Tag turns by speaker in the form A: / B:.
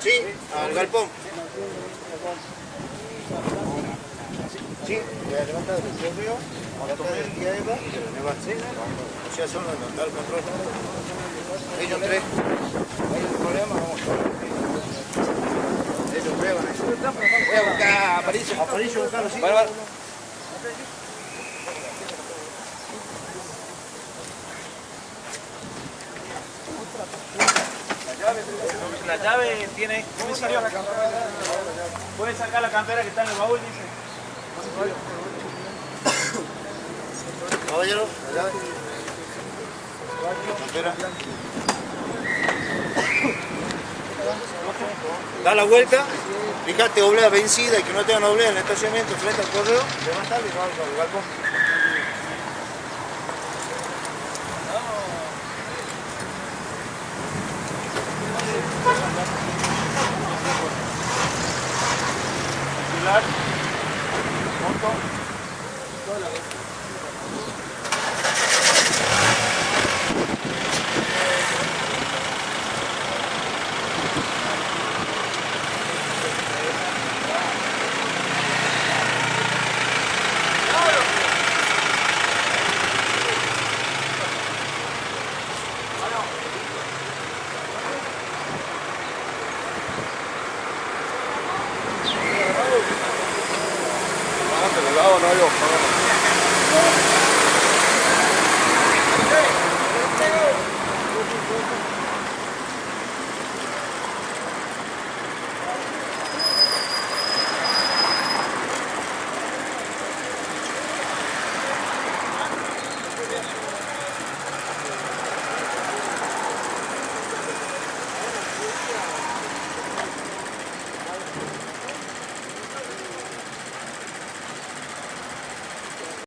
A: Sí, al galpón. Sí, voy a levantar el correo, levantar el día Eva y se lo levanté. O sea, son los total control. Ellos tres. Hay un problema, vamos a ver. Ellos tres van a ir. Voy a buscar a Aparicio. Aparicio, buscarlo, sí. Vale, vale.
B: La llave tiene, comisario, puede sacar la campera que está en el baúl, dice.
A: Caballero, la llave. Campera. Da la vuelta, fíjate oblea vencida y que no tengan oblea en el estacionamiento frente al correo, levantalo y vamos al balcón. Moto. No,